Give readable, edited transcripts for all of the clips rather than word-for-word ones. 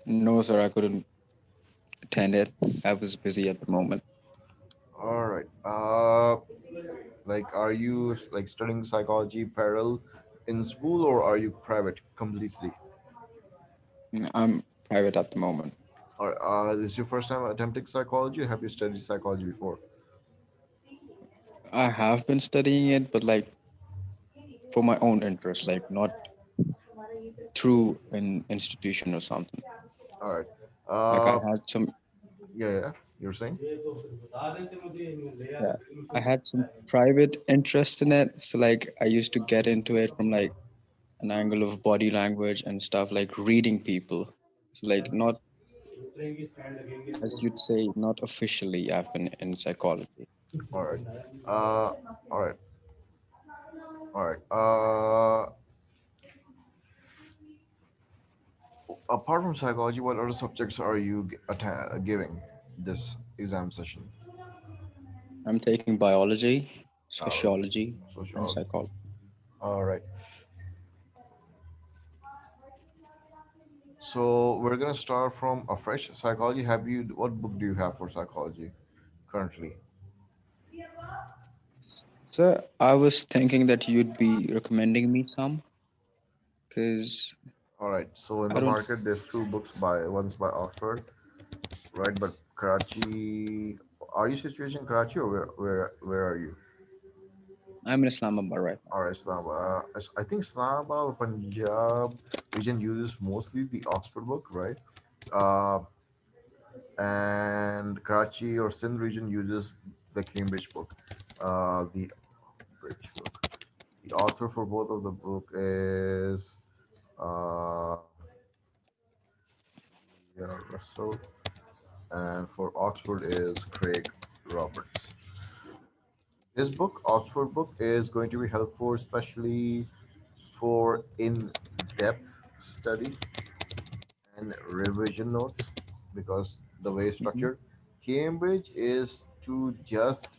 No, sir, I couldn't attend it. I was busy at the moment. All right. Like, are you like studying psychology parallel in school, or are you private completely? I'm private at the moment. Or is your first time attempting psychology? Or have you studied psychology before? I have been studying it, but like for my own interest, like not through an institution or something. All right. Like I Uh, had some, yeah, yeah. You're saying? yeah, I had some private interest in it. So like I used to get into it from like an angle of body language and stuff, like reading people. So like not, as you'd say, not officially I've been in psychology. All right. All right. All right. Apart from psychology, what other subjects are you giving this exam session? I'm taking biology, Biology, sociology, and sociology. psychology. All right. So we're gonna start from a fresh psychology. Have you? What book do you have for psychology currently? So I was thinking that you'd be recommending me some, because All right. So in I the don't. market, there's two books by one's by Oxford, right? But Karachi. Are you situated in Karachi, or where are you? I'm in Islamabad right now. All right, Islamabad. I think Islamabad or Punjab region uses mostly the Oxford book, right? Uh, and Karachi or Sindh region uses the Cambridge book. The Cambridge book. The author for both of the book is uh, yeah, Russell, and for Oxford is Craig Roberts. This book, Oxford book, is going to be helpful, especially for in-depth study and revision notes, because the way it's Hmm. structured. Cambridge is to just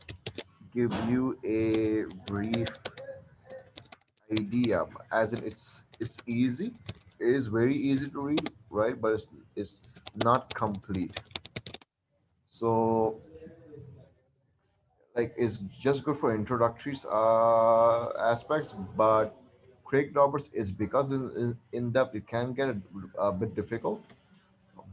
give you a brief idea, as in it's easy. It is very easy to read, right? But it's not complete. So like it's just good for introductory aspects, but Craig Roberts is because in depth it can get a bit difficult,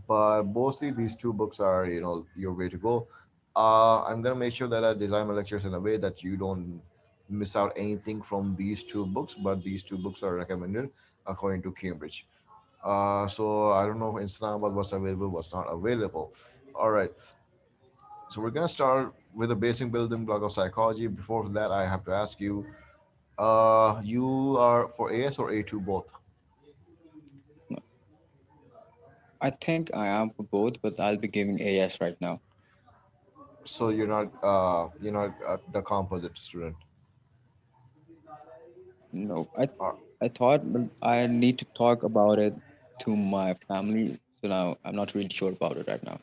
but mostly these two books are your way to go. I'm gonna make sure that I design my lectures in a way that you don't miss out anything from these two books, but these two books are recommended according to Cambridge. So I don't know in Islamabad what's available, what's not available. All right, so we're gonna start with a basic building block of psychology. Before that, I have to ask you, you are for AS or A2 both? I think I am for both, but I'll be giving AS right now. So you're not the composite student. No, I Uh, I thought, but I need to talk about it to my family. So now I'm not really sure about it right now.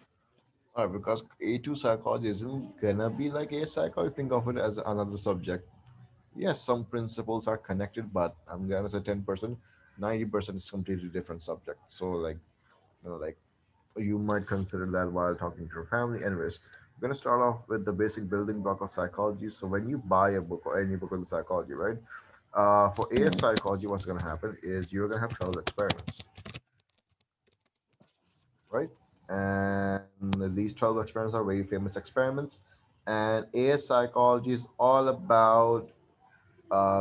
because A2 psychology isn't gonna be like A psychology. Think of it as another subject. Yes, some principles are connected, but I'm gonna say 10%, 90% is completely different subject. So like you might consider that while talking to your family. Anyways, I'm gonna start off with the basic building block of psychology. So when you buy a book or any book on psychology, right? For AS Mm, psychology, what's gonna happen is you're gonna have 12 experiments, right? And these 12 experiments are very famous experiments. And AS psychology is all about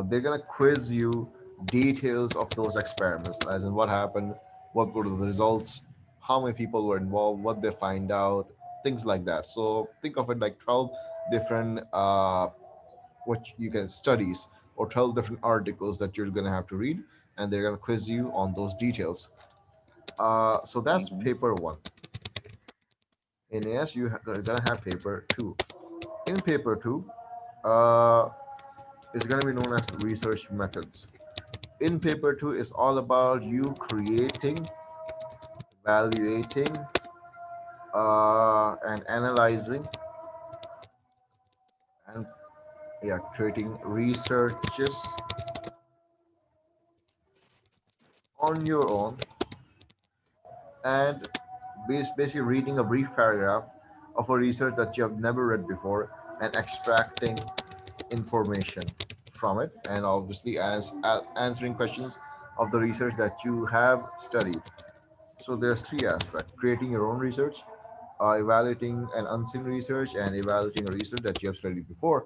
they're gonna quiz you details of those experiments, as in what happened, what were the results, how many people were involved, what they find out, things like that. So think of it like 12 different what you can studies or 12 different articles that you're gonna have to read, and they're gonna quiz you on those details. So that's mhm. paper one. In AS, you're gonna have paper two. In paper two, uh, it's gonna be known as research methods. In paper two is all about you creating, evaluating, and analyzing, and yeah, creating researches on your own, and basically reading a brief paragraph of a research that you have never read before and extracting information from it, and obviously answering questions of the research that you have studied. So there's three aspects: creating your own research, evaluating an unseen research, and evaluating a research that you have studied before.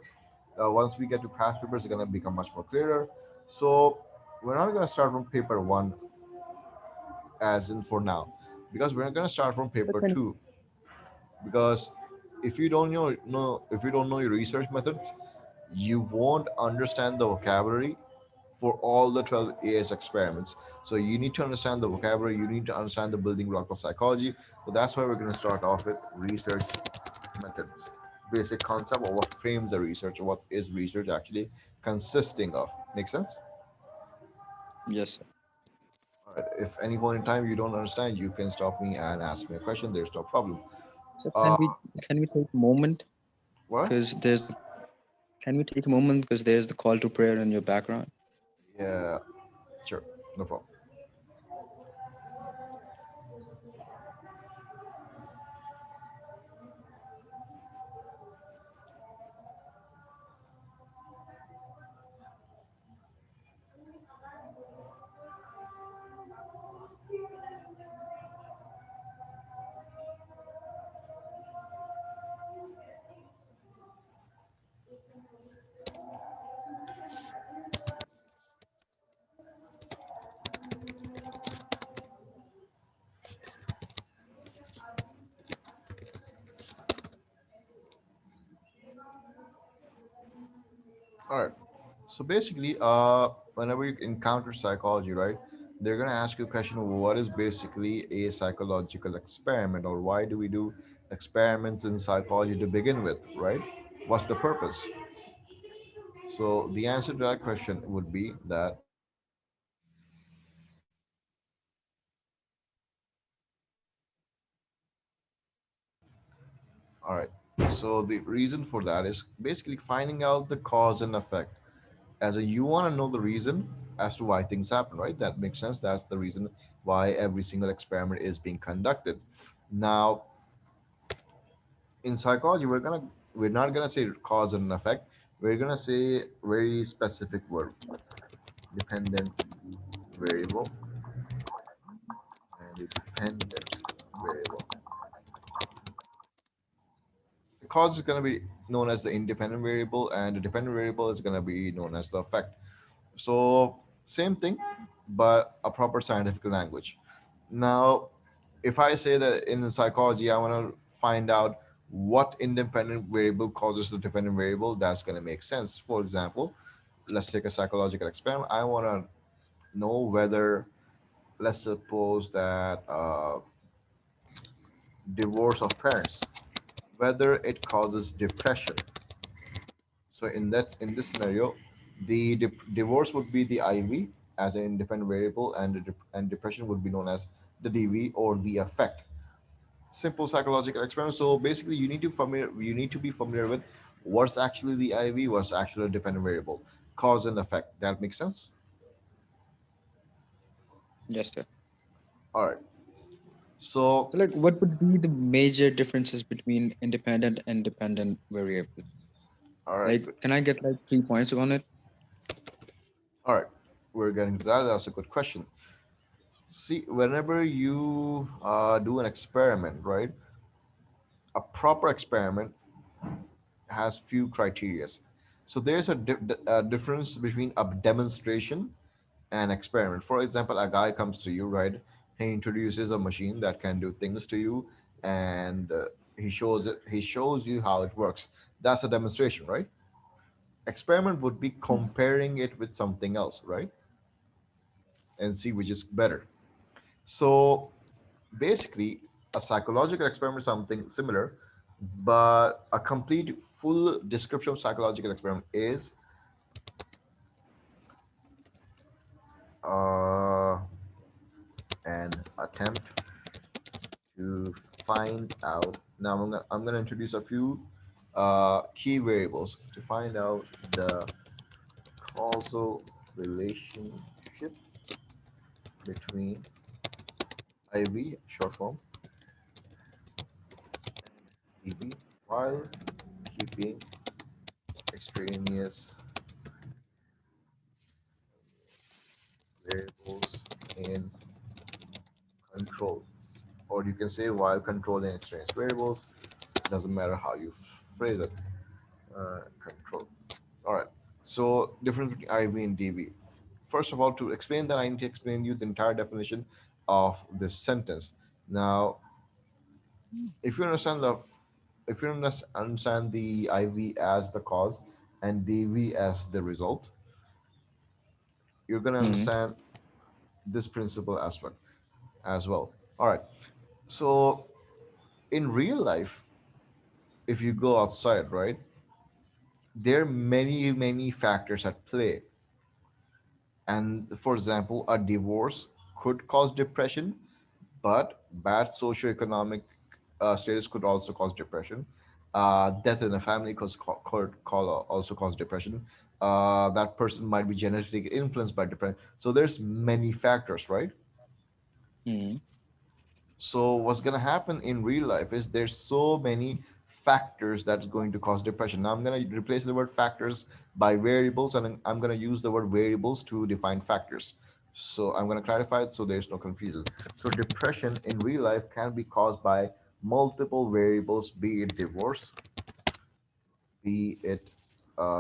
Once we get to past papers, it's going to become much more clearer. So we're not going to start from paper one as in for now, because we're going to start from paper But two. Because if you don't know your research methods, you won't understand the vocabulary for all the 12 AS experiments. So you need to understand the vocabulary, you need to understand the building block of psychology. So that's why we're going to start off with research methods, basic concept of what frames a research, what is research actually consisting of. Make sense? yes, sir. All right. If any point in time you don't understand, you can stop me and ask me a question. There's no problem. So Uh, can we take a moment what? because can we take a moment because there's the call to prayer in your background? Yeah, sure, no problem. All right. So basically, whenever you encounter psychology, right, they're gonna ask you a question of what is basically a psychological experiment, or why do we do experiments in psychology to begin with, right? What's the purpose? So the answer to that question would be that, all right. So the reason for that is basically finding out the cause and effect. As a, you want to know the reason as to why things happen, right? That makes sense. That's the reason why every single experiment is being conducted. Now, in psychology, we're not gonna say cause and effect. We're gonna say very specific word: dependent variable and a dependent variable. The cause is gonna be known as the independent variable, and the dependent variable is gonna be known as the effect. So same thing, but a proper scientific language. Now, if I say that in psychology, I want to find out what independent variable causes the dependent variable, that's going to make sense. For example, let's take a psychological experiment. I want to know whether, let's suppose that divorce of parents, whether it causes depression. So in this scenario, the divorce would be the IV as an independent variable, and and depression would be known as the DV or the effect. Simple psychological experiment. So basically, you need to be familiar with what's actually the IV, what's actually a dependent variable, cause and effect. That makes sense. Yes, sir. All right. So So, like, what would be the major differences between independent and dependent variables? all right, Like, can I get like 3 points on it? all right. We're getting to that. That's a good question. See, whenever you do an experiment, right? A proper experiment has few criterias. So there's a difference between a demonstration and experiment. For example, a guy comes to you, right? He introduces a machine that can do things to you, and he shows it. He shows you how it works. That's a demonstration, right? Experiment would be comparing it with something else, right? And see which is better. So basically, a psychological experiment is something similar, but a complete full description of psychological experiment is uh, an attempt to find out. Now I'm gonna introduce a few key variables to find out the causal relationship between IV, short form, EV while keeping extraneous variables in control. Or you can say while controlling extraneous variables, doesn't matter how you phrase it. Control. All right. So difference between IV and DV. First of all, to explain that, I need to explain you the entire definition of this sentence. Now, if you understand the if you understand the IV as the cause and DV as the result, you're gonna Mm, understand this principle aspect as well. All right. So in real life, if you go outside, right, there are many factors at play. And for example, a divorce could cause depression, but bad socioeconomic status could also cause depression. Death in the family could also cause depression. That person might be genetically influenced by depression. So there's many factors, right? mm, So what's gonna happen in real life is there's so many factors that's going to cause depression. Now I'm gonna replace the word factors by variables, and then I'm gonna use the word variables to define factors. So I'm gonna clarify it so there's no confusion. So depression in real life can be caused by multiple variables, be it divorce, be it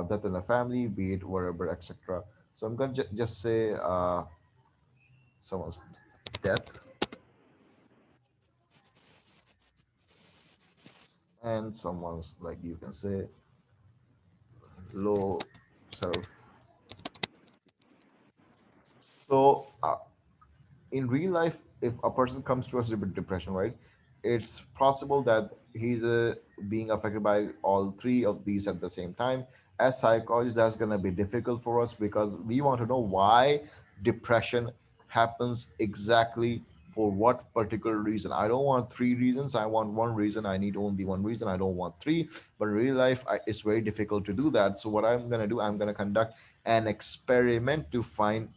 death in the family, be it whatever, etc. So I'm gonna just say someone's death and someone's, like, you can say, low self. So in real life, if a person comes to us with depression, right, it's possible that he's being affected by all three of these at the same time. As psychologists, that's going to be difficult for us because we want to know why depression happens exactly, for what particular reason. I don't want three reasons, I want one reason. I need only one reason, I don't want three. But in real life, it's very difficult to do that. So what I'm going to do, I'm going to conduct an experiment to find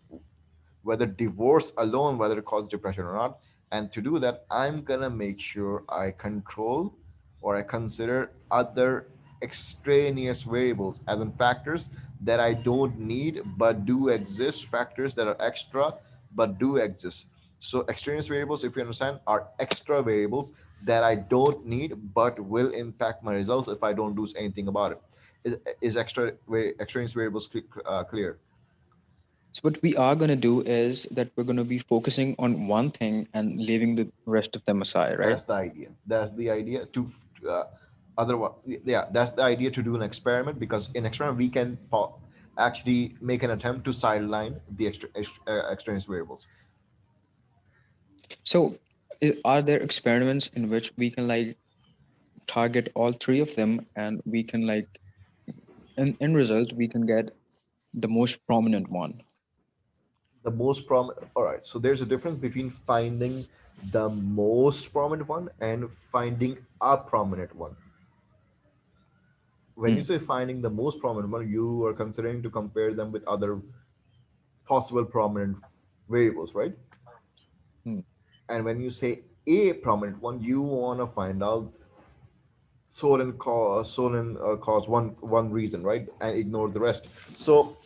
whether divorce alone, whether it causes depression or not. And to do that, I'm gonna make sure I control or I consider other extraneous variables, as in factors that I don't need but do exist, factors that are extra but do exist. So extraneous variables, if you understand, are extra variables that I don't need but will impact my results if I don't do anything about it. Is extraneous variables clear? so what we are going to do is that we're going to be focusing on one thing and leaving the rest of them aside, right? That's the idea. That's the idea to uh, otherwise, yeah, that's the idea to do an experiment, because in experiment we can actually make an attempt to sideline the extraneous variables. So are there experiments in which we can like target all three of them and we can like in result we can get the most prominent one? The most prominent. All right. So there's a difference between finding the most prominent one and finding a prominent one. When you Hmm. say finding the most prominent one, you are considering to compare them with other possible prominent variables, right? Hmm. And when you say a prominent one, you want to find out cause one reason, right, and ignore the rest. So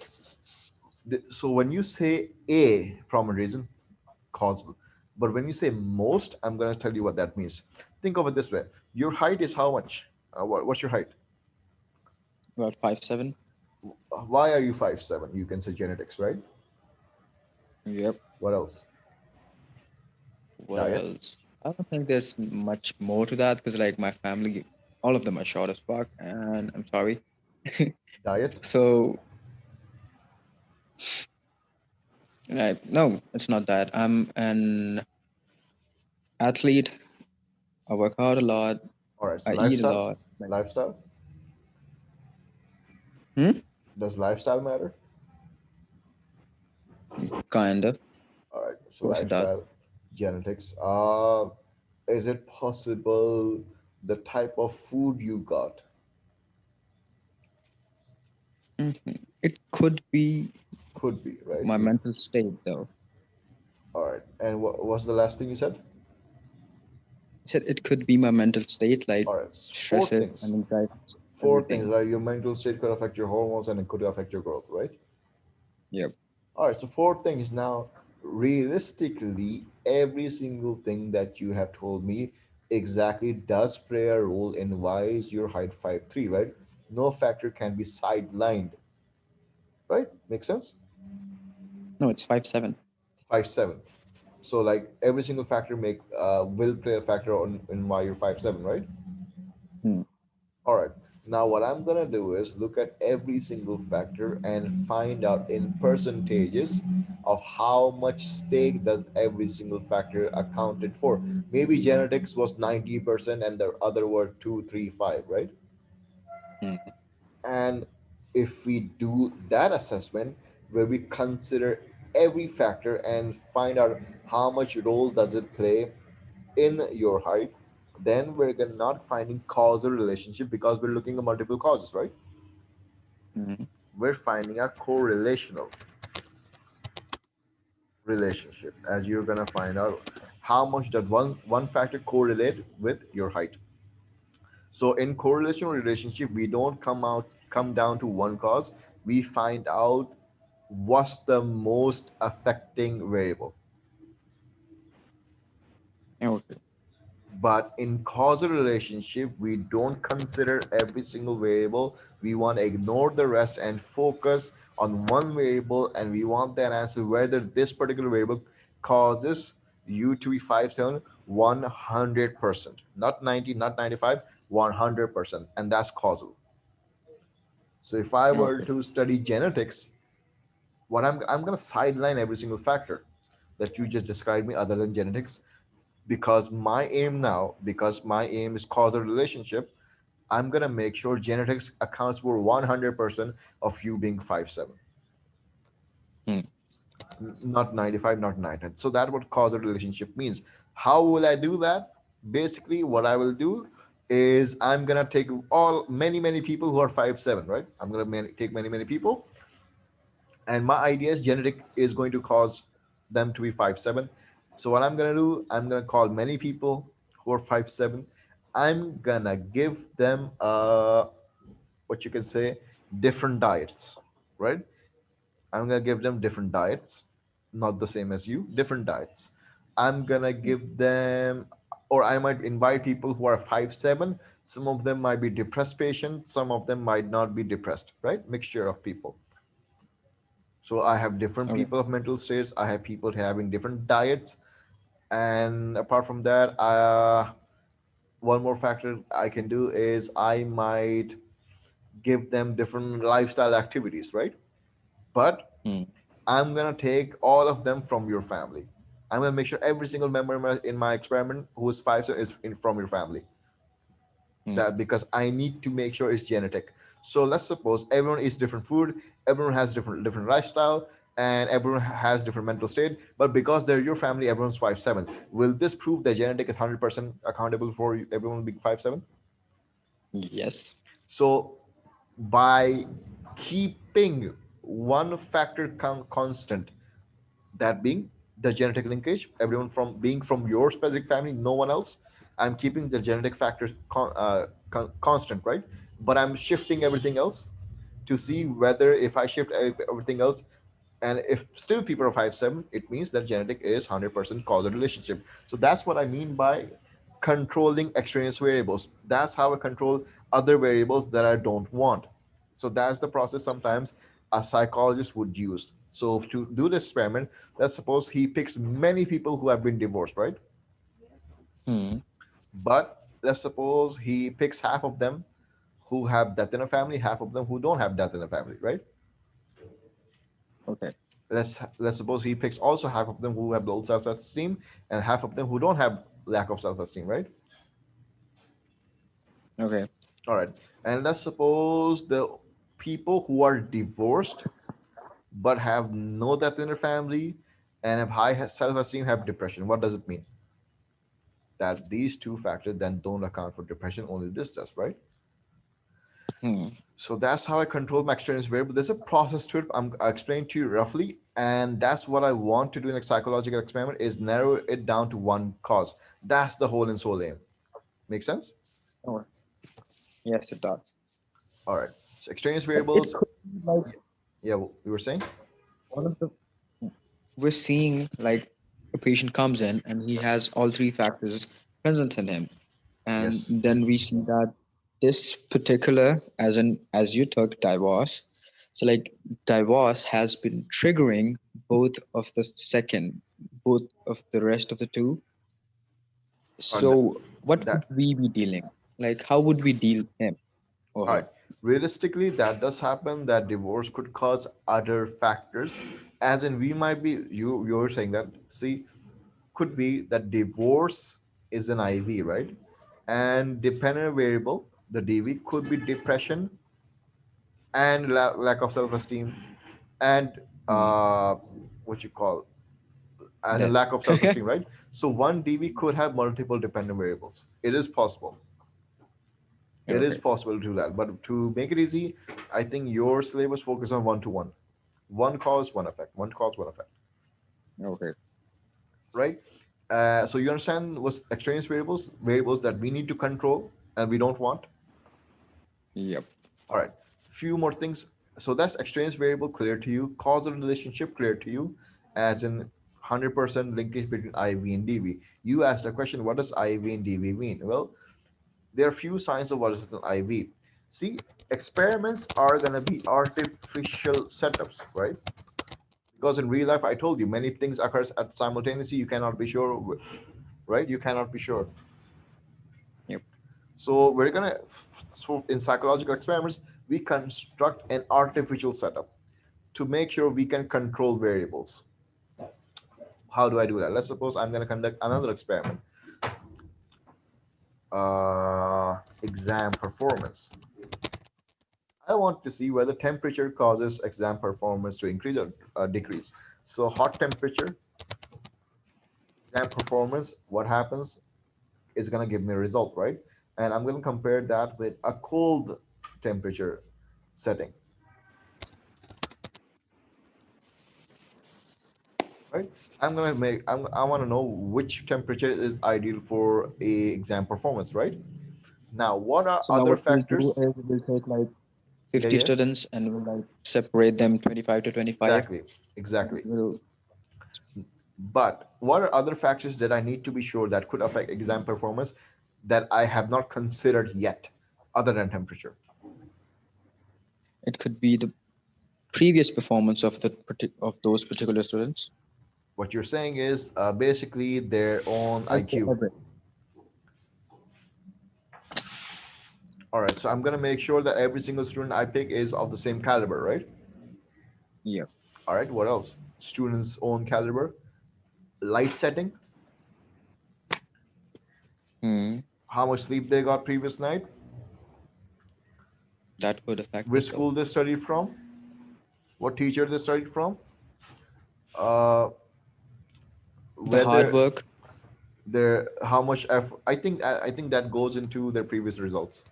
so when you say a prominent reason, causal, but when you say most, I'm going to tell you what that means. Think of it this way: your height is how much? What's your height? About 5'7". Why are you 5'7"? You can say genetics, right? Yep. What else? What Diet. else? I don't think there's much more to that because like my family, all of them are short as fuck, and I'm sorry. Diet. So no, it's not that. I'm an athlete. I work out a lot. All right. So I eat a lifestyle. lot. Like, Lifestyle. hmm? Does lifestyle matter? Kinda. Of All right. So course it does. lifestyle, genetics. Is it possible the type of food you got? It could be Could be, right? my mental state though. All right. And what was the last thing you said? I said it could be my mental state, like All right, four stresses and things. anxieties, Four things, everything. right? Your mental state could affect your hormones and it could affect your growth, right? Yep. All right, so four things now. Realistically, every single thing that you have told me exactly does play a role in why is your height 5'3", right? No factor can be sidelined, right? Make sense? No, it's 5'7". 5'7". So like every single factor make will play a factor on in why you're 5'7", right? Hmm. All right. Now, what I'm going to do is look at every single factor and find out in percentages of how much stake does every single factor accounted for. Maybe genetics was 90% and the other were 2, 3, 5, right? Hmm. And if we do that assessment where we consider every factor and find out how much role does it play in your height, then we're not finding causal relationship because we're looking at multiple causes, right? Hmm. We're finding a correlational relationship as you're gonna find out how much that one factor correlate with your height. So in correlational relationship, we don't come down to one cause. We find out what's the most affecting variable. Okay. But in causal relationship, we don't consider every single variable. We want to ignore the rest and focus on one variable, and we want that answer whether this particular variable causes you to be 5'7", 100%, not 90, not 95, 100%, and that's causal. So if I were Okay. to study genetics, what I'm going to sideline every single factor that you just described me other than genetics, because my aim is causal relationship. I'm gonna make sure genetics accounts for 100% of you being 5'7", Hmm. not 95, not 90. So that's what causal relationship means. How will I do that? Basically, what I will do is I'm gonna take all many people who are 5'7", right? I'm gonna take many people, and my idea is genetic is going to cause them to be 5'7". So what I'm gonna do, I'm gonna call many people who are 5'7". I'm gonna give them what you can say different diets, right? I'm gonna give them different diets, not the same as you, different diets. I'm gonna Hmm. give them, or I might invite people who are 5'7". Some of them might be depressed patients, some of them might not be depressed, right? Mixture of people. So I have different Okay. people of mental states. I have people having different diets, and apart from that, one more factor I can do is I might give them different lifestyle activities, right? But Hmm. I'm gonna take all of them from your family. I'm gonna make sure every single member in my experiment who is 5 is from your family. Hmm. That because I need to make sure it's genetic. So let's suppose everyone eats different food, everyone has different lifestyle, and everyone has different mental state. But because they're your family, everyone's 5'7". Will this prove that genetic is 100% accountable for everyone being 5'7"? Yes. So by keeping one factor constant, that being the genetic linkage, everyone from being from your specific family, no one else, I'm keeping the genetic factors constant, right? But I'm shifting everything else to see whether if I shift everything else, and if still people are 5'7", it means that genetic is 100% causal relationship. So that's what I mean by controlling extraneous variables. That's how I control other variables that I don't want. So that's the process sometimes a psychologist would use. So to do this experiment, let's suppose he picks many people who have been divorced, right? Hmm. But let's suppose he picks half of them who have death in a family, half of them who don't have death in a family, right? Okay. Let's suppose he picks also half of them who have low self-esteem and half of them who don't have lack of self-esteem, right? Okay. All right. And let's suppose the people who are divorced but have no death in their family and have high self-esteem have depression. What does it mean? That these two factors then don't account for depression, only this does, right? Hmm. So that's how I control my extraneous variable. There's a process to it. I'll explain to you roughly. And that's what I want to do in a psychological experiment, is narrow it down to one cause. That's the whole and sole aim. Make sense? Oh, yes, it does. All right. So extraneous But it variables. could be like Yeah, we were saying. one of the we're seeing like a patient comes in and he has all three factors present in him, and Yes. then we see that this particular, as you took divorce, so like divorce has been triggering both of the rest of the two. All right. So what would That we be dealing, like how would we deal him or all her? right. Realistically, that does happen. That divorce could cause other factors, as in we might be you're saying that. See, could be that divorce is an IV, right? And dependent variable, the DV could be depression and lack of self-esteem, and Hmm. uh, what you call, as a That lack of self-esteem, right? So one DV could have multiple dependent variables. It is possible. It is okay, possible to do that. But to make it easy, I think your syllabus focus on one to one. One cause, one effect. One cause, one effect. okay, Right? So you understand what's extraneous variables? Variables that we need to control and we don't want. yep. All right. Few more things. So that's extraneous variable clear to you. Causal relationship clear to you, as in 100% linkage between IV and DV. You asked a question, what does IV and DV mean? Well, there are few signs of what is an IV. See, experiments are going to be artificial setups, right? Because in real life, I told you many things occurs at simultaneously. You cannot be sure, right? You cannot be sure. Yep. So we're gonna, so in psychological experiments, we construct an artificial setup to make sure we can control variables. How do I do that? Let's suppose I'm gonna conduct another experiment, exam performance. I want to see whether temperature causes exam performance to increase or decrease. So hot temperature, exam performance, what happens is gonna give me a result, right? And I'm gonna compare that with a cold temperature setting, right? I want to know which temperature is ideal for a exam performance, right? Now, what are So now other what we'll do factors? is we'll take like Yeah, 50 yeah, students and we'll like separate them 25 to 25. exactly, exactly. We'll, But what are other factors that I need to be sure that could affect exam performance that I have not considered yet, other than temperature? it could be the previous performance of of those particular students, What you're saying is basically their own like the IQ. average. All right, so I'm gonna make sure that every single student I pick is of the same caliber, right? Yeah. All right, what else? Students' own caliber, light setting, Hmm. how much sleep they got previous night, That could affect which as well. school they studied from, what teacher they studied from, uh, The hard whether work. their how much effort. I think that goes into their previous results,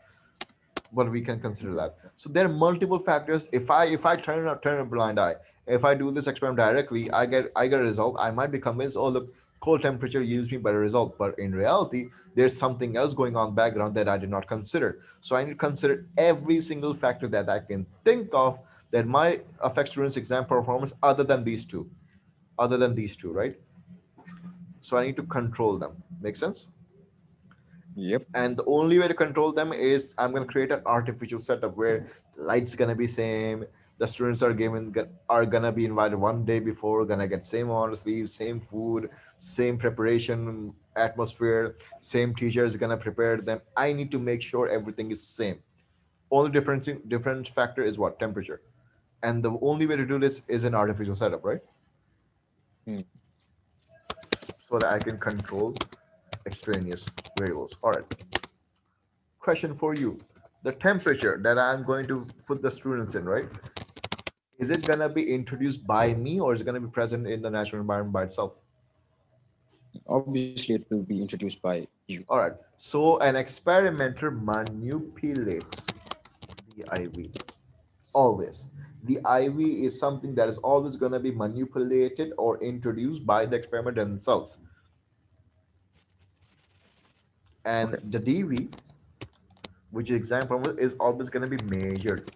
but we can consider Yeah. that. So there are multiple factors. If I turn a blind eye, if I do this experiment directly, I get a result. I might be convinced, oh look, cold temperature yields me better result. But in reality, there's something else going on background that I did not consider. So I need to consider every single factor that I can think of that might affect students' exam performance other than these two, right? So I need to control them. Make sense? Yep. And the only way to control them is I'm going to create an artificial setup where the lights going to be same, the students are going to be invited one day before, going to get same on sleep, same food, same preparation atmosphere, same teacher is going to prepare them. I need to make sure everything is same. Only different factor is what? Temperature. And the only way to do this is an artificial setup, right? Hmm. So that I can control extraneous variables. All right. Question for you. The temperature that I'm going to put the students in, right? Is it going to be introduced by me, or is it going to be present in the natural environment by itself? Obviously, it will be introduced by you. All right. So an experimenter manipulates the IV always. The IV is something that is always going to be manipulated or introduced by the experiment themselves. And Okay. the DV, which is exam performance, is always going to be measured.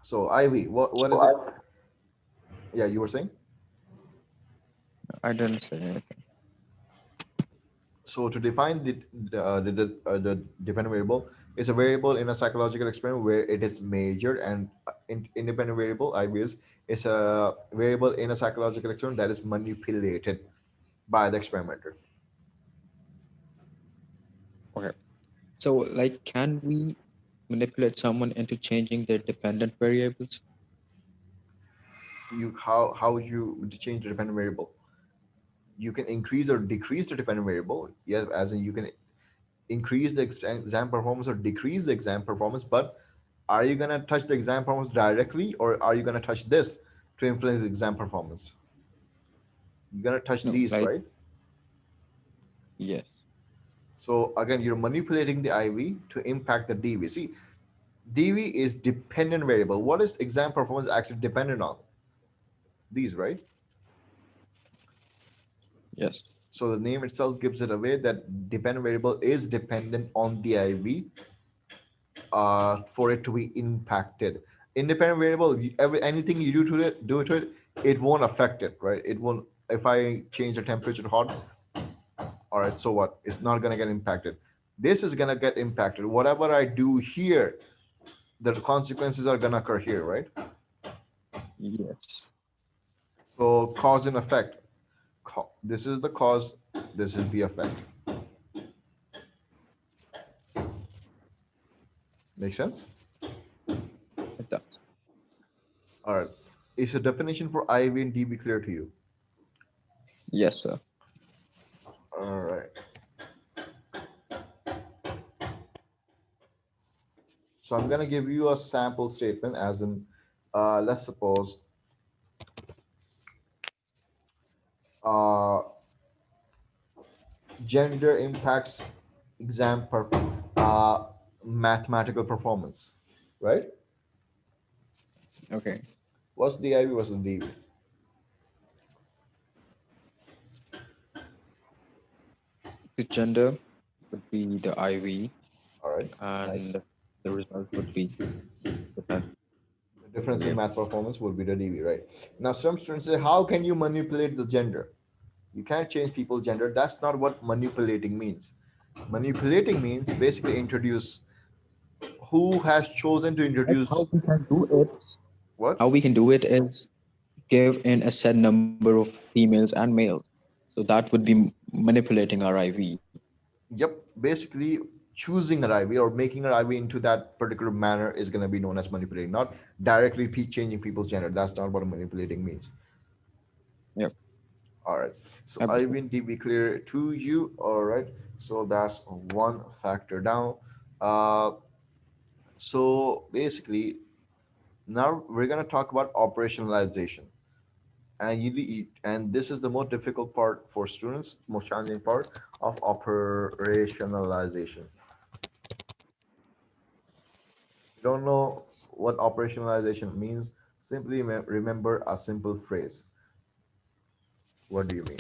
So IV, what is it? Yeah, you were saying. I didn't say anything. So to define the dependent variable is a variable in a psychological experiment where it is measured, and independent variable IV is a variable in a psychological experiment that is manipulated by the experimenter. Okay. So, like, can we manipulate someone into changing their dependent variables? You how would you change the dependent variable? You can increase or decrease the dependent variable. Yeah, as in you can increase the exam performance or decrease the exam performance, but are you going to touch the exam performance directly, or are you going to touch this to influence the exam performance? You're going to touch No, these, like, right? yes, So again, you're manipulating the IV to impact the DV. See, DV is dependent variable. What is exam performance actually dependent on? These, right? yes, So the name itself gives it away that dependent variable is dependent on the IV for it to be impacted. Independent variable, anything you do to it, it won't affect it, right? It won't. If I change the temperature to hot, all right, so what? It's not gonna get impacted. This is gonna get impacted. Whatever I do here, the consequences are gonna occur here, right? yes. So cause and effect. This is the cause. This is the effect. Make sense? It does. All right. Is the definition for IV and DB clear to you? Yes, sir. All right. So I'm gonna give you a sample statement, as in, let's suppose uh, gender impacts exam uh, mathematical performance, right? Okay. What's the IV? What's the DB? The gender would be the IV, All right. Nice. and the result would be dependent The difference in variable. math performance would be the DB, right? Now, some students say, how can you manipulate the gender? You can't change people's gender. That's not what manipulating means. Manipulating means basically introduce who has chosen to Like, introduce how we can do it? what? How we can do it is give in a set number of females and males. So that would be manipulating our IV. Yep, basically choosing an IV or making an IV into that particular manner is going to be known as manipulating, not directly changing people's gender. That's not what manipulating means. Yep, All right. So absolutely. IV to be clear to you. All right. So that's one factor down. Uh, so basically, now we're going to talk about operationalization. And and this is the most difficult part for students, most challenging part of operationalization. You don't know what operationalization means, simply remember a simple phrase. What do you mean?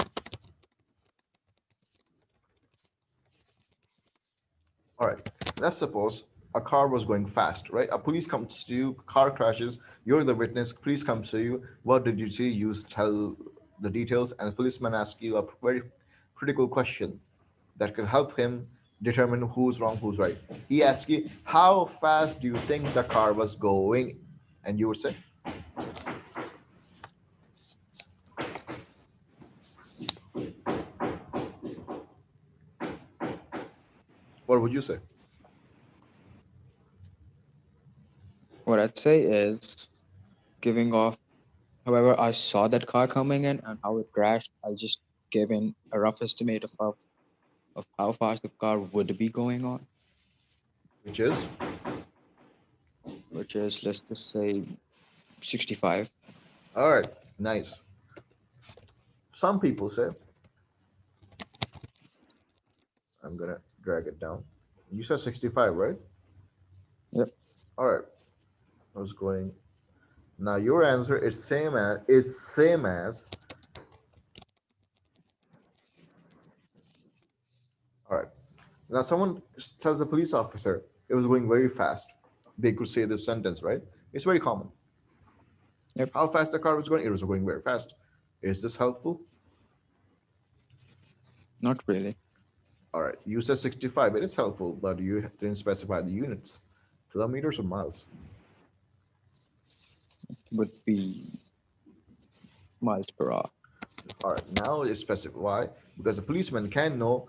All right, let's suppose a car was going fast, right? A police comes to you, car crashes, you're the witness, police comes to you. What did you see? You tell the details, and the policeman asks you a very critical question that could help him determine who's wrong, who's right. He asks you, how fast do you think the car was going? And you would say, what would you say? What I'd say is giving off, however, I saw that car coming in and how it crashed. I just gave in a rough estimate of how fast the car would be going on, Which is, which is, let's just say, 65. all right, nice. Some people say, I'm gonna Drag it down. You said 65, right? Yep. All right. I was going. Now your answer is same as. All right. Now someone tells a police officer it was going very fast. They could say this sentence, right? It's very common. Yep. How fast the car was going? It was going very fast. Is this helpful? Not really. All right. You said 65. It is helpful, but you didn't specify the units. Kilometers or miles? Would be miles per hour. All right, now it's specific. Why? Because a policeman can know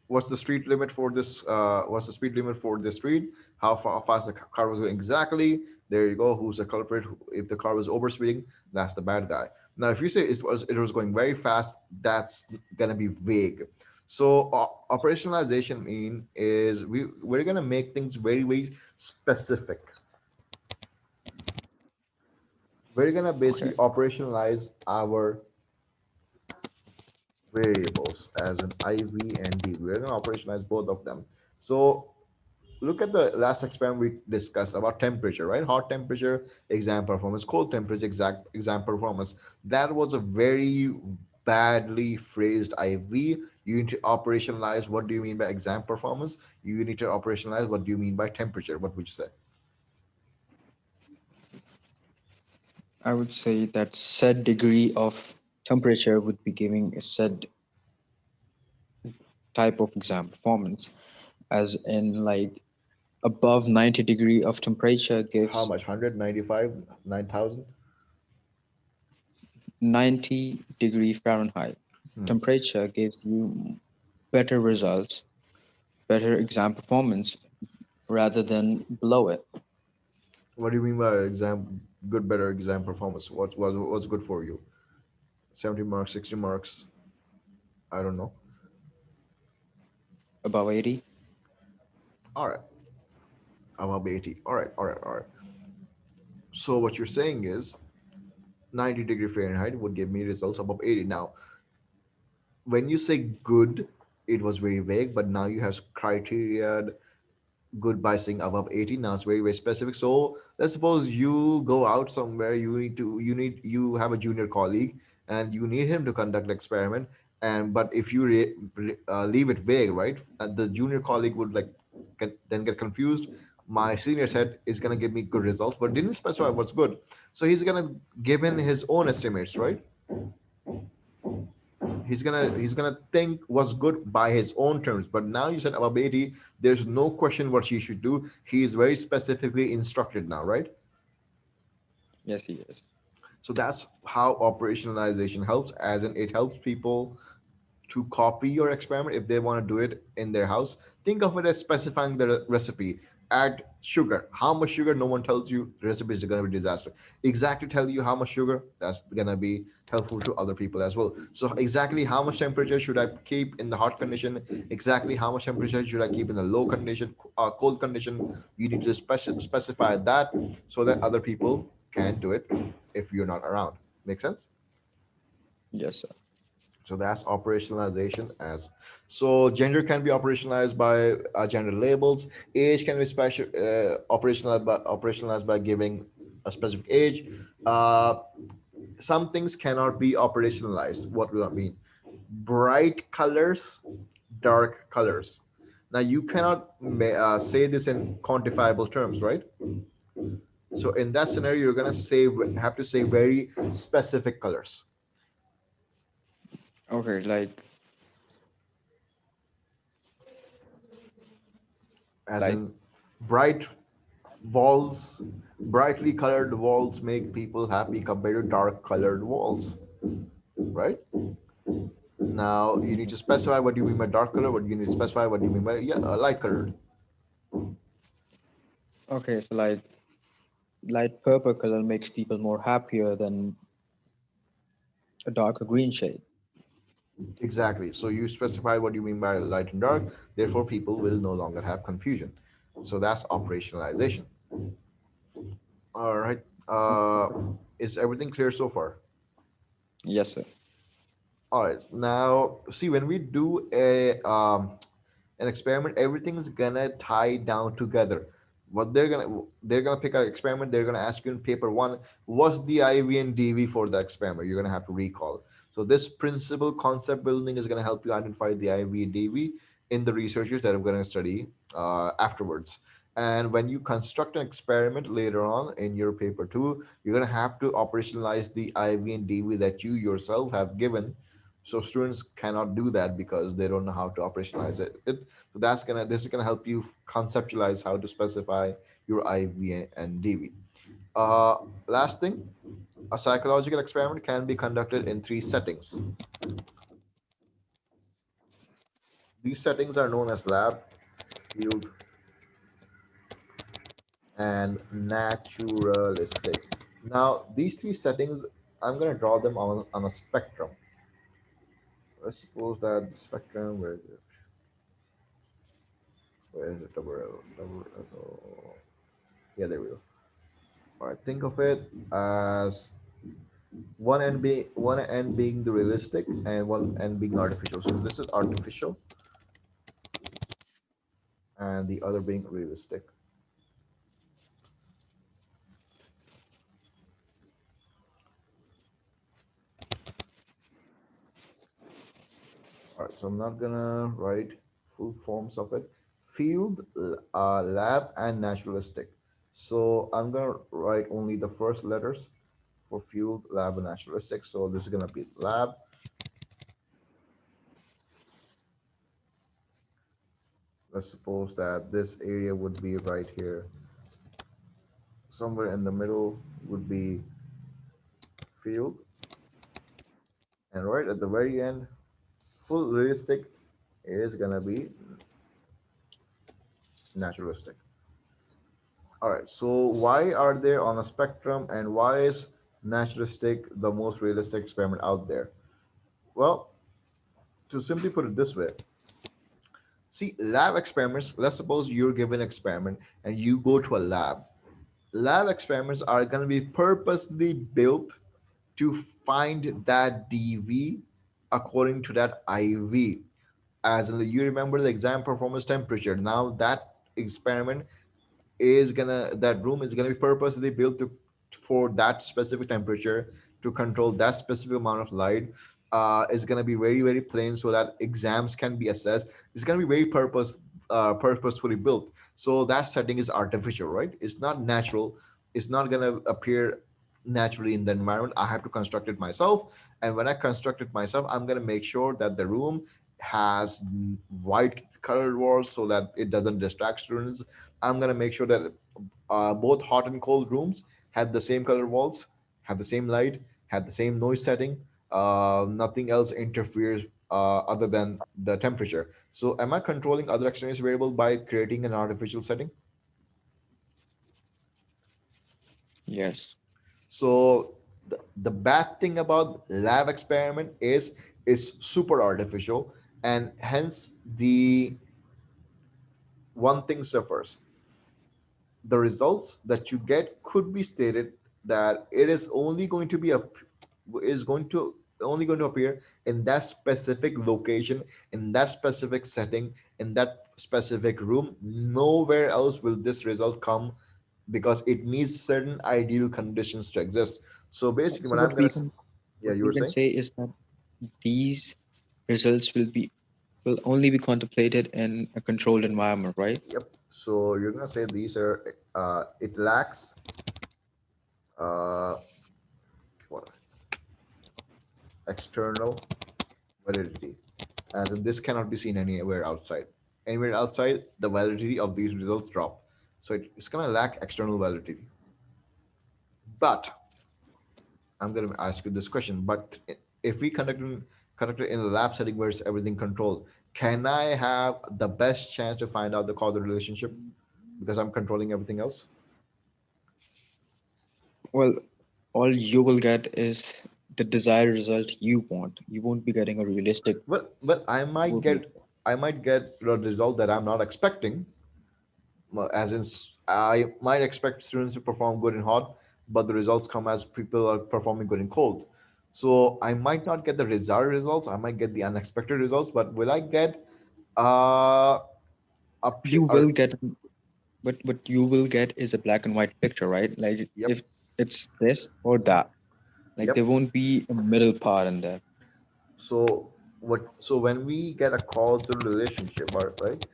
what's the street limit for this. What's the speed limit for this street? How fast the car was going exactly. There you go. Who's the culprit? If the car was overspeeding, that's the bad guy. Now, if you say it was going very fast, that's gonna be vague. So operationalization mean is we're gonna make things very very specific. We're gonna basically Okay. operationalize our variables as an IV and D. We're going to operationalize both of them. So look at the last experiment we discussed about temperature, right? Hot temperature, exam performance, cold temperature, exact exam performance. That was a very badly phrased IV. You need to operationalize what do you mean by exam performance. You need to operationalize what do you mean by temperature. What would you say? I would say that said degree of temperature would be giving a said type of exam performance, as in like above 90 degree of temperature How gives much? 195, 9,000? 90-degree Fahrenheit Hmm. temperature gives you better results, better exam performance rather than below it. What do you mean by good, better exam performance? What's good for you? 70 marks, 60 marks? I don't know. Above 80. All right, above 80. All right, all right, all right. So what you're saying is 90-degree Fahrenheit would give me results above 80. Now, when you say good, it was very vague, but now you have criteria good by saying above 80. Now it's very very specific. So let's suppose you go out somewhere, you have a junior colleague and you need him to conduct an experiment, and but if you leave it vague, right, the junior colleague would like then get confused. My senior said is going to give me good results but didn't specify what's good, so he's going to give in his own estimates, right? He's gonna think what's good by his own terms. But now you said about Beatty, there's no question what she should do. He is very specifically instructed now, right? Yes, he is. So that's how operationalization helps, as in it helps people to copy your experiment if they want to do it in their house. Think of it as specifying the recipe. Add sugar. How much sugar? No one tells you. The recipe is going to be disaster. Exactly tell you how much sugar. That's going to be helpful to other people as well. So exactly how much temperature should I keep in the hot condition? Exactly how much temperature should I keep in the low condition, cold condition? You need to specify that so that other people can do it if you're not around. Make sense? Yes, sir. So that's operationalization as. So gender can be operationalized by gender labels. Age can be operationalized by giving a specific age. Uh, some things cannot be operationalized. What do I mean? Bright colors, dark colors. Now you cannot say this in quantifiable terms, right? So in that scenario, you're gonna have to say very specific colors, Okay, as like in bright walls. Brightly colored walls make people happy compared to dark colored walls, right? Now you need to specify what you mean by dark color, what you need to specify what you mean by light colored. okay, so like light purple color makes people more happier than a darker green shade. Exactly. So you specify what you mean by light and dark, therefore people will no longer have confusion. So that's operationalization. All right. Is everything clear so far? Yes, sir. All right. Now, see, when we do a an experiment, everything's gonna tie down together. What they're gonna pick an experiment. They're gonna ask you in paper one, what's the IV and DV for the experiment? You're gonna have to recall. So this principle concept building is gonna help you identify the IV and DV in the researchers that are gonna study afterwards. And when you construct an experiment later on in your paper two, you're gonna have to operationalize the IV and DV that you yourself have given. So students cannot do that because they don't know how to operationalize it. So this is gonna help you conceptualize how to specify your IV and DV. Uh, Last thing, a psychological experiment can be conducted in three settings. These settings are known as lab, field, and naturalistic. Now, these three settings, I'm going to draw them on a spectrum. Let's suppose that the spectrum, where is it? Where is it? Yeah, there we go. All right, think of it as one end being the realistic and one end being artificial. So this is artificial, and the other being realistic. All right, so I'm not gonna write full forms of it. Field, lab, and naturalistic. So I'm gonna write only the first letters for field, lab, and naturalistic. So this is gonna be lab. Let's suppose that this area would be right here. Somewhere in the middle would be field, and right at the very end, full realistic is gonna be naturalistic. All right, so why are they on a spectrum and why is naturalistic the most realistic experiment out there? Well, to simply put it this way, see, lab experiments, let's suppose you're given an experiment and you go to a lab. Lab experiments are going to be purposely built to find that DV according to that IV. As in you remember the exam performance temperature. Now that experiment is gonna that room is gonna be purposely built to for that specific temperature to control that specific amount of light. Is gonna be very very plain so that exams can be assessed. It's gonna be very purposefully built. So that setting is artificial, right? It's not natural. It's not gonna appear naturally in the environment. I have to construct it myself, and when I construct it myself, I'm gonna make sure that the room has white colored walls so that it doesn't distract students. I'm gonna make sure that both hot and cold rooms have the same color walls, have the same light, have the same noise setting. Nothing else interferes other than the temperature. So, am I controlling other extraneous variable by creating an artificial setting? Yes. So, the bad thing about lab experiment is super artificial, and hence the one thing suffers. The results that you get could be stated that it is only going to be a is going to only going to appear in that specific location, in that specific setting, in that specific room. Nowhere else will this result come because it needs certain ideal conditions to exist. So basically So what I'm gonna yeah, what you we were can saying. say is that these results will only be contemplated in a controlled environment, right? Yep. So you're gonna say these are it lacks uh what external validity, as in this cannot be seen anywhere outside. Anywhere outside, the validity of these results drop. So it's gonna lack external validity. But I'm gonna ask you this question. But if we conduct it in a lab setting where it's everything controlled, can I have the best chance to find out the causal relationship because I'm controlling everything else? Well, all you will get is the desired result you want. You won't be getting a realistic Well, result. I might get a result that I'm not expecting. As in, I might expect students to perform good in hot, but the results come as people are performing good in cold. So I might not get the desired results. I might get the unexpected results, but will I get Up you or will get, but what you will get is a black and white picture, right? Like yep, if it's this or that, like there yep. won't be a middle part in there. So so when we get a causal relationship, right?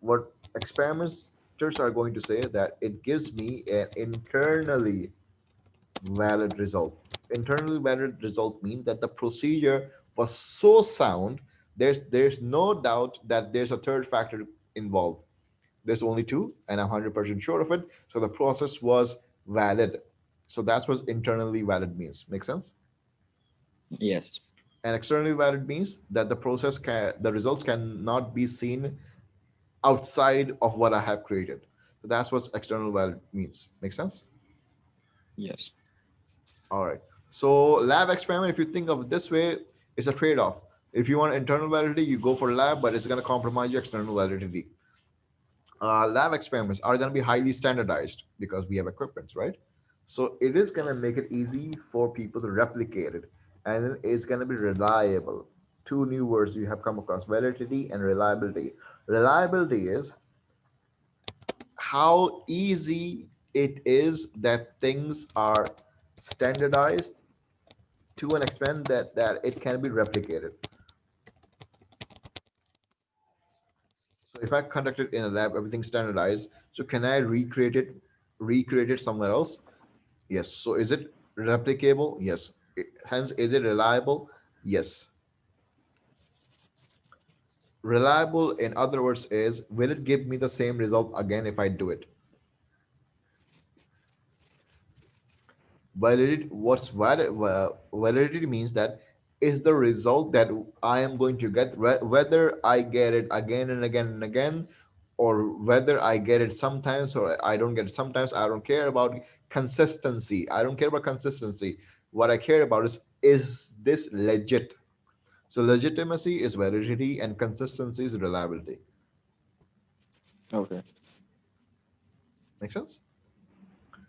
What experimenters are going to say that it gives me an internally valid result. Internally valid result means that the procedure was so sound. There's no doubt that there's a third factor involved. There's only two, and I'm 100% sure of it. So the process was valid. So that's what internally valid means. Make sense? Yes. And externally valid means that the results cannot be seen outside of what I have created. So that's what external valid means. Make sense? Yes. All right. So lab experiment, if you think of it this way, is a trade-off. If you want internal validity, you go for lab, but it's going to compromise your external validity. Lab experiments are going to be highly standardized because we have equipments, right? So it is going to make it easy for people to replicate it, and it's going to be reliable. Two new words you have come across: validity and reliability. Reliability is how easy it is that things are standardized to an extent that it can be replicated. So if I conduct it in a lab, everything's standardized. So can I recreate it somewhere else? Yes. So is it replicable? Yes. Hence, is it reliable? Yes. Reliable, in other words, is will it give me the same result again if I do it? Validity, validity means that is the result that I am going to get, whether I get it again and again and again, or whether I get it sometimes or I don't get it sometimes. I don't care about consistency. I don't care about consistency. What I care about is this legit? So legitimacy is validity and consistency is reliability. Okay. Make sense?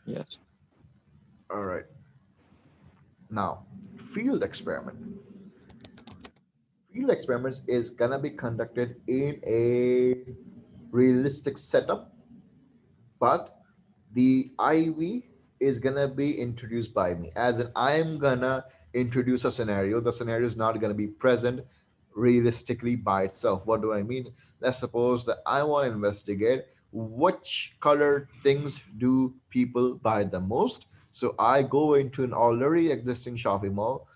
Yes. All right. Now, field experiment. Field experiments is gonna be conducted in a realistic setup, but the IV is gonna be introduced by me. As in, I'm gonna introduce a scenario. The scenario is not gonna be present realistically by itself. What do I mean? Let's suppose that I want to investigate which color things do people buy the most. So I go into an already existing shopping mall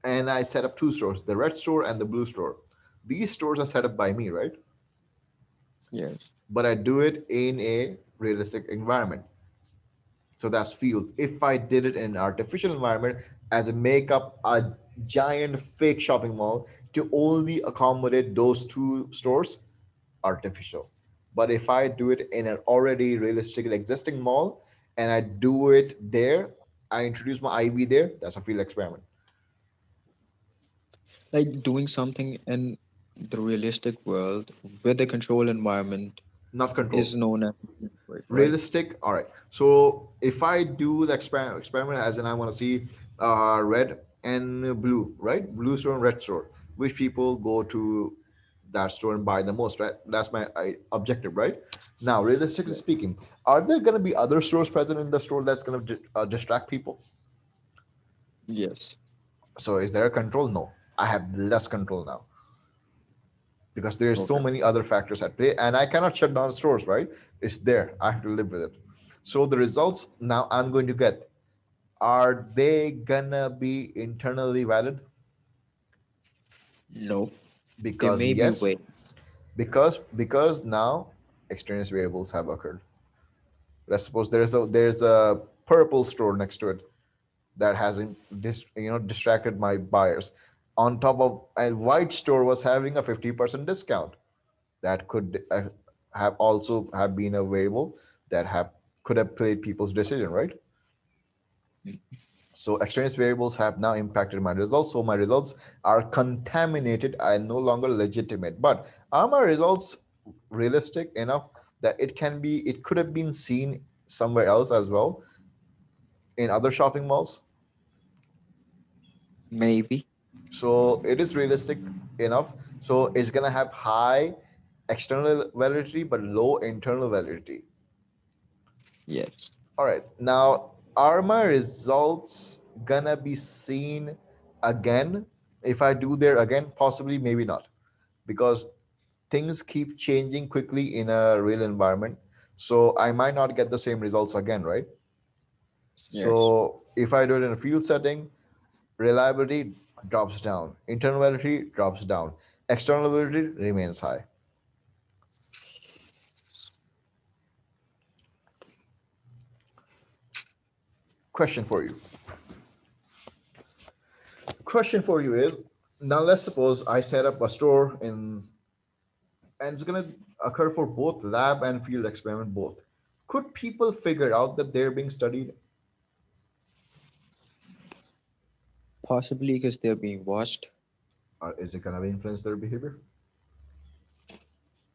and I set up two stores, the red store and the blue store. These stores are set up by me, right? Yes. But I do it in a realistic environment. So that's field. If I did it in an artificial environment, as a make up a giant fake shopping mall to only accommodate those two stores, artificial. But if I do it in an already realistically existing mall and I do it there, I introduce my IV there, that's a field experiment. Like doing something in the realistic world with a controlled environment Not controlled. is known as right? Realistic. All right. So if I do the experiment as in I want to see red and blue, right? Blue store and red store. Which people go to that store and buy the most, right? That's my objective, right? Now, realistically Yeah. speaking, are there going to be other stores present in the store that's going to distract people? Yes. So is there a control? No. I have less control now because there's so Okay. many other factors at play and I cannot shut down stores, right? It's there. I have to live with it. So the results now I'm going to get, are they gonna be internally valid? No. There Because may be yes, way. because now extraneous variables have occurred. Let's suppose there's a purple store next to it that hasn't distracted my buyers. On top of a white store was having a 50% discount. That could have also have been a variable that have could have played people's decision, right? So extraneous variables have now impacted my results. So my results are contaminated and no longer legitimate. But are my results realistic enough that it could have been seen somewhere else as well in other shopping malls? Maybe. So it is realistic enough. So it's gonna have high. external validity but low internal validity. Yes. All right. Now, are my results gonna be seen again if I do there again? Possibly, maybe not, because things keep changing quickly in a real environment. So I might not get the same results again, right? Yes. So if I do it in a field setting, reliability drops down, internal validity drops down, external validity remains high. Question for you. Question for you is, now let's suppose I set up a store in, and it's going to occur for both lab and field experiment both. Could people figure out that they're being studied, Possibly because they're being watched. or is it going to influence their behavior?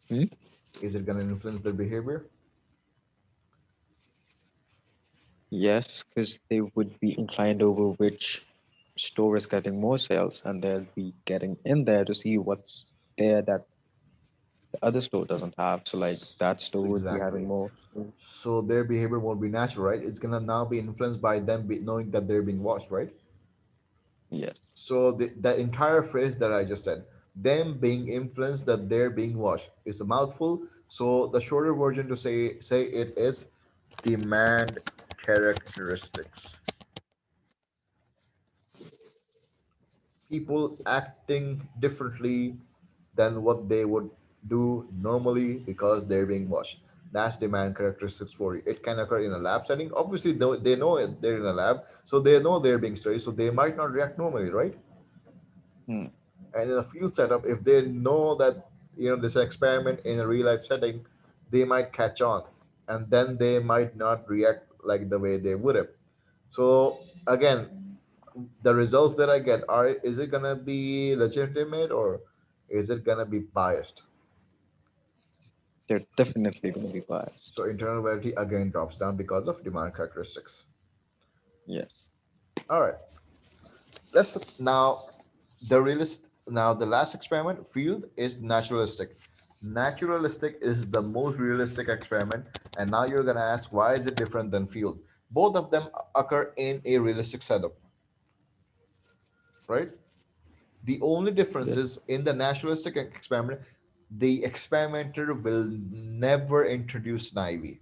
Hmm? Is it going to influence their behavior? Yes, because they would be inclined over which store is getting more sales, and they'll be getting in there to see what's there that the other store doesn't have. So, like, that store would be having Exactly. more sales. So their behavior won't be natural, right? It's going to now be influenced by them knowing that they're being watched, right? Yes, So the entire phrase that I just said, them being influenced that they're being watched, is a mouthful. So the shorter version to say it is demand characteristics. People acting differently than what they would do normally because they're being watched. That's demand characteristics for you. It can occur in a lab setting. Obviously, they know they're in a lab, so they know they're being studied, so they might not react normally, right? hmm, And in a field setup, if they know that this experiment in a real life setting, they might catch on, and then they might not react like the way they would have. So again, the results that I get, are is it gonna be legitimate, or is it gonna be biased? they're definitely going to be biased. So internal validity again drops down because of demand characteristics. Yes, All right, let's now the last experiment field is naturalistic. Naturalistic is the most realistic experiment, and now you're gonna ask, why is it different than field? Both of them occur in a realistic setup, right? The only difference yes, is in the naturalistic experiment, the experimenter will never introduce an IV.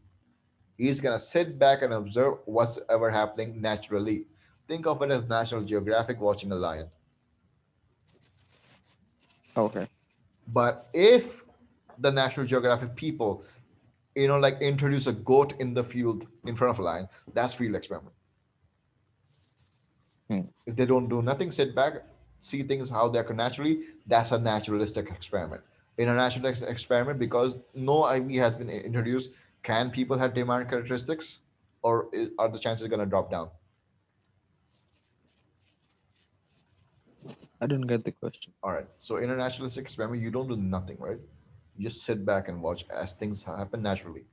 He's gonna sit back and observe what's ever happening naturally. Think of it as National Geographic watching a lion. okay, But if the National Geographic people, like introduce a goat in the field in front of a lion, that's field experiment. hmm, If they don't do nothing, sit back, see things how they occur naturally, that's a naturalistic experiment. In a naturalistic experiment, because no IV has been introduced, can people have demand characteristics, or are the chances going to drop down? I didn't get the question. All right. So in a naturalistic experiment, you don't do nothing, right? You just sit back and watch as things happen naturally.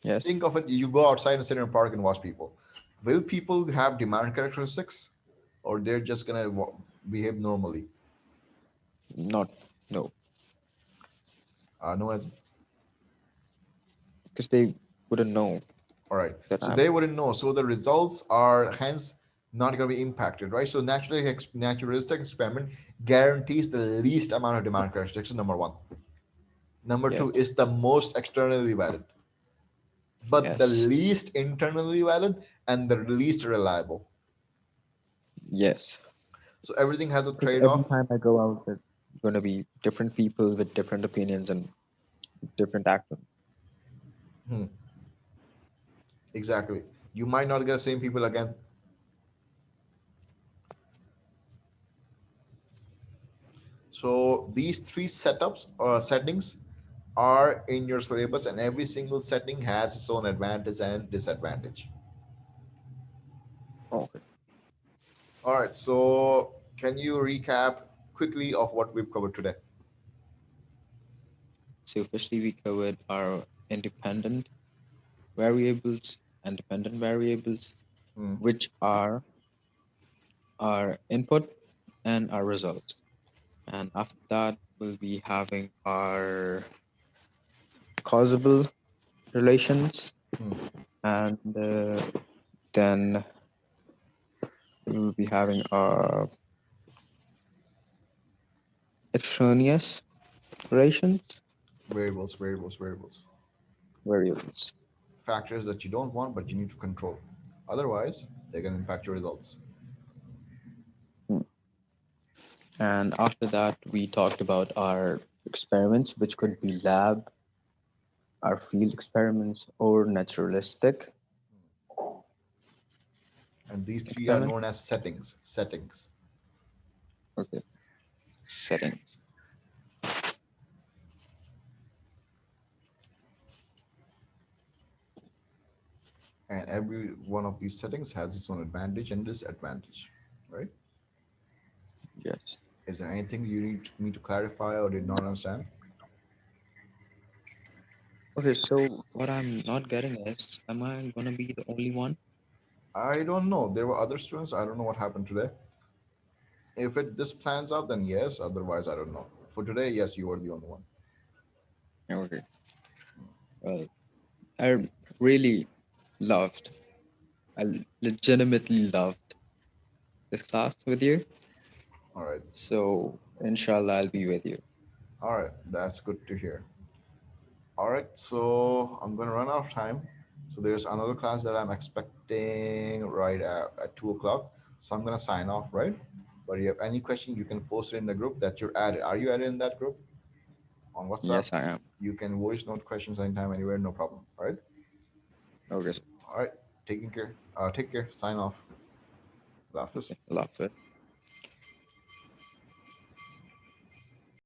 Yes, Think of it, you go outside and sit in a park and watch people. Will people have demand characteristics, or they're just going to behave normally? not no, No, as because they wouldn't know all right. that So I'm. they wouldn't know. So the results are hence not going to be impacted, right? So naturalistic experiment guarantees the least amount of demand characteristics. Number one. Number two Yes, is the most externally valid, but the yes, least internally valid and the least reliable. yes. So everything has a Because trade-off. every time I go out, there's going to be different people with different opinions and different actions. Hmm, exactly. You might not get the same people again. So these three setups or settings are in your syllabus, and every single setting has its own advantage and disadvantage. Okay. All right. So can you recap quickly of what we've covered today? So firstly, we covered our independent variables and dependent variables, Hmm. which are our input and our results. And after that, We'll be having our causal relations, Hmm. and then we'll be having our extraneous relations, Variables, variables, variables. variables. Factors that you don't want but you need to control. Otherwise, they can impact your results. Hmm. And after that, we talked about our experiments, which could be lab, our field experiments, or naturalistic And these three are experiments. known as settings. Settings. Okay, settings. And every one of these settings has its own advantage and disadvantage. Right? Yes. Is there anything you need me to clarify or did not understand? Okay, so what I'm not getting is, am I gonna be the only one? I don't know. There were other students. I don't know what happened today. If it this plans out, then yes. Otherwise, I don't know. For today, yes, you are the only one. Okay. Well, I really loved, legitimately loved this class with you. All right. So inshallah, I'll be with you. All right. That's good to hear. All right. So I'm gonna run out of time. So there's another class that I'm expecting right at 2 o'clock. So I'm gonna sign off, right? But if you have any question, you can post it in the group that you're added. Are you added in that group on WhatsApp? Yes, I am. You can voice note questions anytime, anywhere, no problem. All right. Okay, sir. All right. Taking care. Take care. Sign off. Allah Hafiz. Okay. Allah Hafiz.